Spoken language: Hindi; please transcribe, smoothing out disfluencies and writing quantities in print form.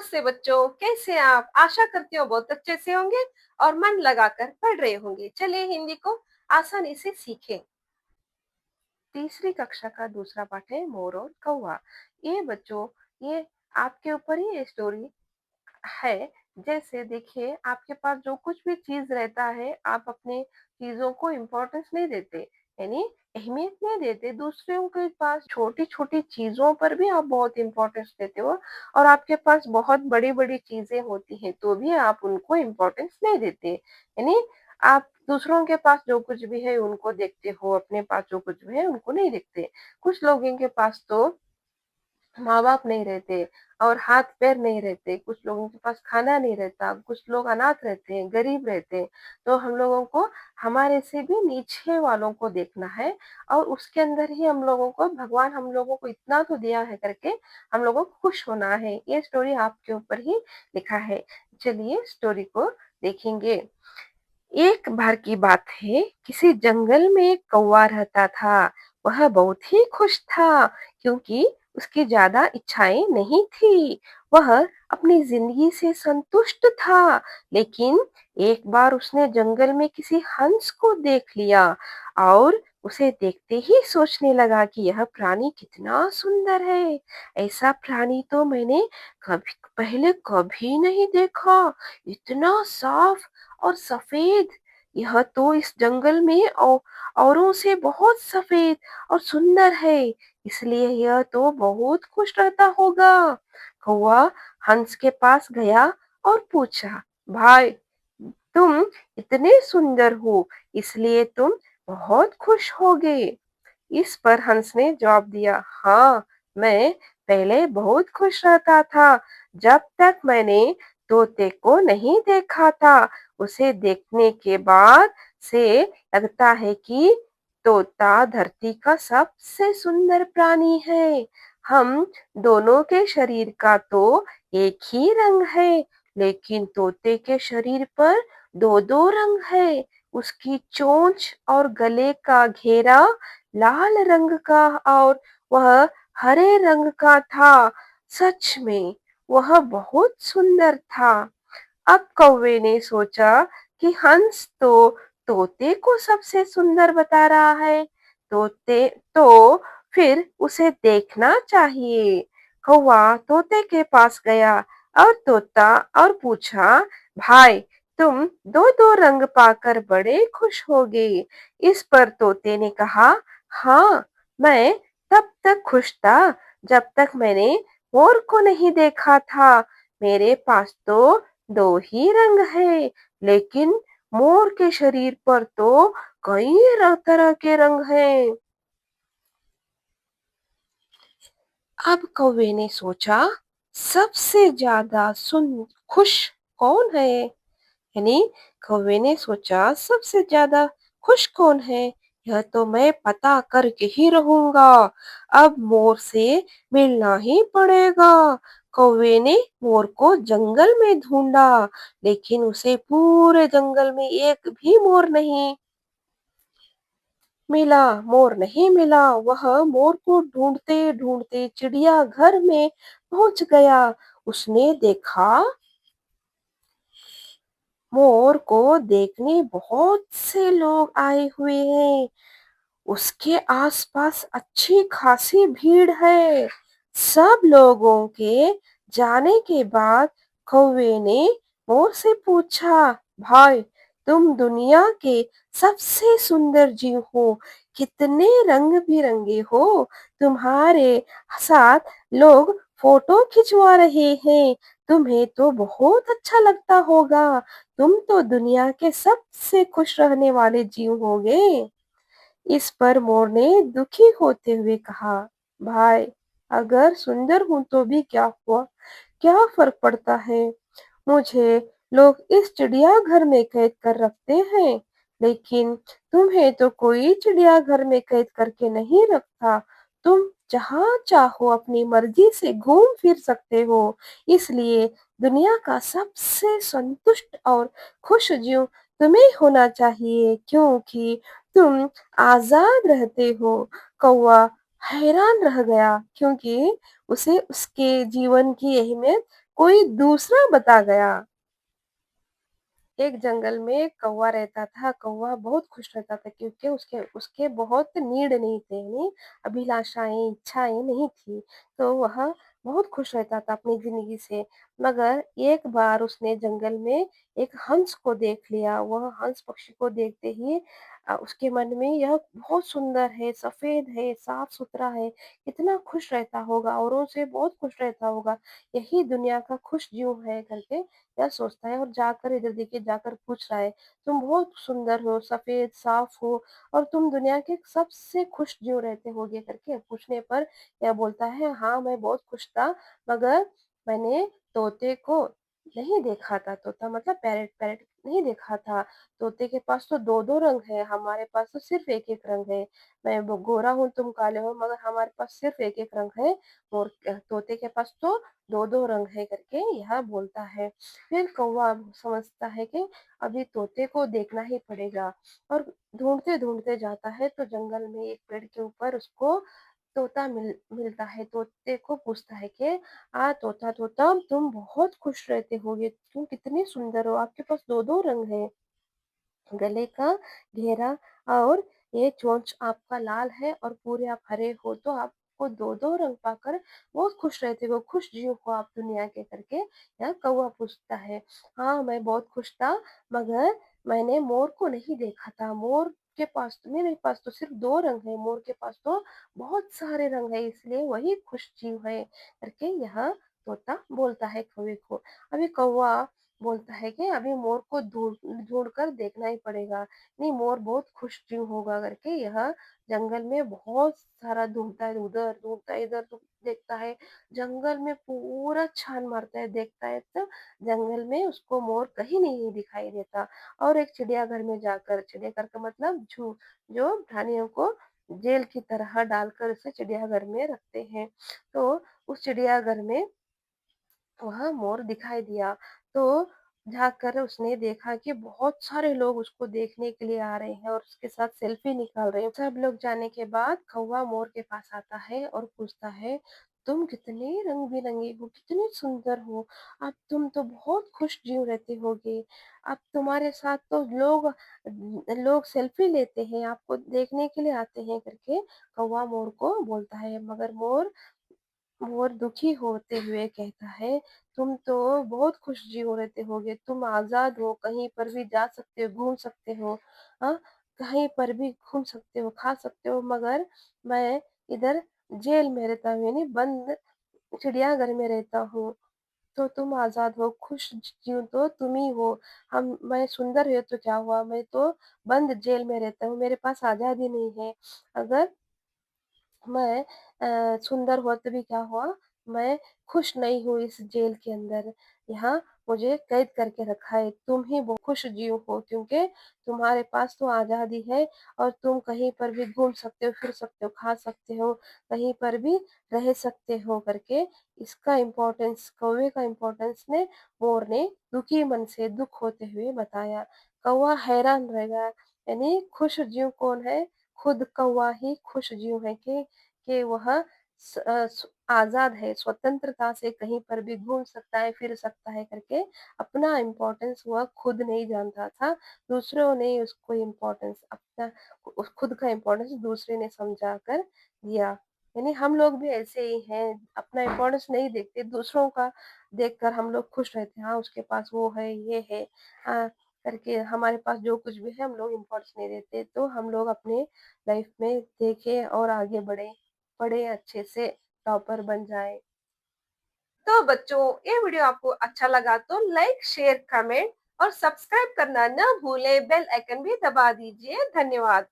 नमस्ते बच्चों, कैसे आप? आशा करती हूँ बहुत अच्छे से होंगे और मन लगाकर पढ़ रहे होंगे। चलिए हिंदी को आसानी से सीखें। तीसरी कक्षा का दूसरा पाठ है मोर और कौवा। ये बच्चों, ये आपके ऊपर ही ये स्टोरी है। जैसे देखिए, आपके पास जो कुछ भी चीज रहता है, आप अपने चीजों को इम्पोर्टेंस नहीं देते, यानी अहमियत नहीं देते। दूसरों के पास छोटी छोटी चीजों पर भी आप बहुत इम्पोर्टेंस देते हो, और आपके पास बहुत बड़ी बड़ी चीजें होती हैं तो भी आप उनको इम्पोर्टेंस नहीं देते। यानी आप दूसरों के पास जो कुछ भी है उनको देखते हो, अपने पास जो कुछ भी है उनको नहीं देखते। कुछ लोगों के पास तो माँ बाप नहीं रहते और हाथ पैर नहीं रहते, कुछ लोगों के पास खाना नहीं रहता, कुछ लोग अनाथ रहते हैं, गरीब रहते हैं। तो हम लोगों को हमारे से भी नीचे वालों को देखना है, और उसके अंदर ही हम लोगों को भगवान हम लोगों को इतना तो दिया है करके हम लोगों को खुश होना है। ये स्टोरी आपके ऊपर ही लिखा है। चलिए स्टोरी को देखेंगे। एक बार की बात है, किसी जंगल में एक कौवा रहता था। वह बहुत ही खुश था क्योंकि उसकी ज्यादा इच्छाएं नहीं थी। वह अपनी जिंदगी से संतुष्ट था। लेकिन एक बार उसने जंगल में किसी हंस को देख लिया और उसे देखते ही सोचने लगा कि यह प्राणी कितना सुंदर है। ऐसा प्राणी तो मैंने कभी पहले कभी नहीं देखा। इतना साफ और सफेद, यह तो इस जंगल में औरों से बहुत सफेद और सुंदर है, इसलिए यह तो बहुत खुश रहता होगा। कौवा हंस के पास गया और पूछा, भाई, तुम इतने सुंदर हो, इसलिए तुम बहुत खुश होगे। इस पर हंस ने जवाब दिया, हाँ, मैं पहले बहुत खुश रहता था जब तक मैंने तोते को नहीं देखा था। उसे देखने के बाद से लगता है कि तोता धरती का सबसे सुंदर प्राणी है। हम दोनों के शरीर का तो एक ही रंग है, लेकिन तोते के शरीर पर दो दो रंग है। उसकी चोंच और गले का घेरा लाल रंग का और वह हरे रंग का था। सच में वह बहुत सुंदर था। अब कौवे ने सोचा कि हंस तो तोते को सबसे सुंदर बता रहा है, तोते तो फिर उसे देखना चाहिए। कौवा तोते के पास गया और तोता और पूछा, भाई, तुम दो दो रंग पाकर बड़े खुश होगे। इस पर तोते ने कहा, हाँ, मैं तब तक खुश था जब तक मैंने मोर को नहीं देखा था। मेरे पास तो दो ही रंग है, लेकिन मोर के शरीर पर तो कई तरह के रंग हैं। अब कौवे ने सोचा, सबसे ज्यादा सुन खुश कौन है? यानी कौवे ने सोचा, सबसे ज्यादा खुश कौन है, यह तो मैं पता करके ही रहूंगा। अब मोर से मिलना ही पड़ेगा। कौवे ने मोर को जंगल में ढूंढा, लेकिन उसे पूरे जंगल में एक भी मोर नहीं मिला। मोर नहीं मिला। वह मोर को ढूंढते ढूंढते चिड़िया घर में पहुंच गया। उसने देखा, मोर को देखने बहुत से लोग आए हुए हैं। उसके आसपास अच्छी खासी भीड़ है। सब लोगों के जाने के बाद कौवे ने मोर से पूछा, भाई, तुम दुनिया के सबसे सुंदर जीव हो, कितने रंग बिरंगे हो। तुम्हारे साथ लोग फोटो खिंचवा रहे हैं, तुम्हें तो बहुत अच्छा लगता होगा। तुम तो दुनिया के सबसे खुश रहने वाले जीव होगे। इस पर मोर ने दुखी होते हुए कहा, भाई, अगर सुंदर हूं तो भी क्या हुआ, क्या फर्क पड़ता है। मुझे लोग इस चिड़ियाघर में कैद कर रखते हैं, लेकिन तुम्हें तो कोई चिड़ियाघर में कैद करके नहीं रखता। तुम जहां चाहो अपनी मर्जी से घूम फिर सकते हो। इसलिए दुनिया का सबसे संतुष्ट और खुश जीव तुम्हें होना चाहिए, क्योंकि तुम आजाद रहते हो। कौवा हैरान रह गया, क्योंकि उसे उसके जीवन की अहमियत कोई दूसरा बता गया। एक जंगल में एक कौवा रहता था। कौवा बहुत खुश रहता था क्योंकि उसके उसके बहुत नीड नहीं थे, यानी अभिलाषाएं, इच्छाएं नहीं थी। तो वह बहुत खुश रहता था अपनी जिंदगी से। मगर एक बार उसने जंगल में एक हंस को देख लिया। वह हंस पक्षी को देखते ही उसके मन में यह बहुत सुंदर है, सफेद है, साफ सुथरा है, कितना खुश रहता होगा, औरों से बहुत खुश रहता होगा, यही दुनिया का खुश जीव है करके यह सोचता है। और जाकर इधर देखिए, जाकर पूछ रहा है, तुम बहुत सुंदर हो, सफेद साफ हो, और तुम दुनिया के सबसे खुश जीव रहते होगे करके पूछने पर यह बोलता है, हाँ मैं बहुत खुश था, मगर मैंने तोते को नहीं देखा था। तोता मतलब पैरेट, पैरेट नहीं देखा था। तोते के पास तो दो दो रंग है, हमारे पास तो सिर्फ एक एक रंग है। मैं गोरा हूँ, तुम काले हो, मगर हमारे पास सिर्फ एक एक रंग है। और तोते के पास तो दो दो रंग है करके यह बोलता है। फिर कौवा समझता है कि अभी तोते को देखना ही पड़ेगा, और ढूंढते ढूंढते जाता है तो जंगल में एक पेड़ के ऊपर उसको तोता मिलता है। तोते को पूछता है कि तोता तोता, तुम बहुत खुश रहते होगे, तुम कितने सुंदर हो, आपके पास दो दो रंग है, गले का घेरा, और ये चोंच आपका लाल है, और पूरे आप हरे हो, तो आपको दो दो रंग पाकर बहुत खुश रहते हो, खुश जीव हो आप दुनिया के करके यह कौवा पूछता है। हाँ मैं बहुत खुश था, मगर मैंने मोर को नहीं देखा था। मोर के पास तो, मेरे पास तो सिर्फ दो रंग है, मोर के पास तो बहुत सारे रंग है, इसलिए वही खुश जीव है करके यह तोता बोलता है कौवे को। अभी कौवा बोलता है कि अभी मोर को ढूंढ ढूंढ कर देखना ही पड़ेगा, नहीं मोर बहुत खुश क्यों होगा करके यह जंगल में बहुत सारा ढूंढता है, उधर ढूंढता है, इधर देखता है, जंगल में पूरा छान मारता है, देखता है तो जंगल में उसको मोर कहीं नहीं दिखाई देता। और एक चिड़ियाघर में जाकर, चिड़ियाघर का मतलब जू, जो प्राणियों को जेल की तरह डालकर उसे चिड़ियाघर में रखते हैं, तो उस चिड़ियाघर में वहाँ मोर दिखाई दिया। तो जाकर उसने देखा कि बहुत सारे लोग उसको देखने के लिए आ रहे हैं और उसके साथ सेल्फी निकाल रहे हैं। सब लोग जाने के बाद कौवा मोर के पास आता है और पूछता है, तुम कितने रंग बिरंगे हो, कितने सुंदर हो, अब तुम तो बहुत खुश जीव रहते होगे, अब तुम्हारे साथ तो लोग लोग सेल्फी लेते हैं, आपको देखने के लिए आते हैं करके कौवा मोर को बोलता है। मगर मोर मोर दुखी होते हुए कहता है, तुम तो बहुत खुश जीव रहते होगे, तुम आजाद हो, कहीं पर भी जा सकते हो, घूम सकते हो, हाँ कहीं पर भी घूम सकते हो, खा सकते हो, मगर मैं इधर जेल में रहता हूँ, यानी बंद चिड़ियाघर में रहता हूँ। तो तुम आजाद हो, खुश जीव तो तुम ही हो, हम मैं सुंदर है तो क्या हुआ, मैं तो बंद जेल में रहता हूँ, मेरे पास आजादी नहीं है। अगर मैं सुंदर हुआ तभी क्या हुआ, मैं खुश नहीं हूँ इस जेल के अंदर, यहाँ मुझे कैद करके रखा है। तुम ही बहुत खुश जीव हो क्योंकि तुम्हारे पास तो आज़ादी है, और तुम कहीं पर भी घूम सकते हो, फिर सकते हो, खा सकते हो, कहीं पर भी रह सकते हो करके इसका इम्पोर्टेंस, कौवे का इम्पोर्टेंस ने मोर ने दुखी मन से दुख होते हुए बताया। कौवा हैरान रह गया, यानी खुश जीव कौन है, खुद कौवा ही खुश जीव है कि वह आजाद है, स्वतंत्रता से कहीं पर भी घूम सकता है, फिर सकता है करके अपना इम्पोर्टेंस वह खुद नहीं जानता था, दूसरों ने उसको इम्पोर्टेंस, अपना खुद का इम्पोर्टेंस दूसरे ने समझा कर दिया। यानी हम लोग भी ऐसे ही हैं, अपना इम्पोर्टेंस नहीं देखते, दूसरों का देखकर हम लोग खुश रहते हैं, हाँ उसके पास वो है, ये है, करके हमारे पास जो कुछ भी है हम लोग इम्पोर्टेंस नहीं देते, तो हम लोग अपने लाइफ में देखें और आगे बढ़े, पढ़े अच्छे से, टॉपर बन जाए। तो बच्चों, ये वीडियो आपको अच्छा लगा तो लाइक, शेयर, कमेंट और सब्सक्राइब करना न भूलें, बेल आइकन भी दबा दीजिए। धन्यवाद।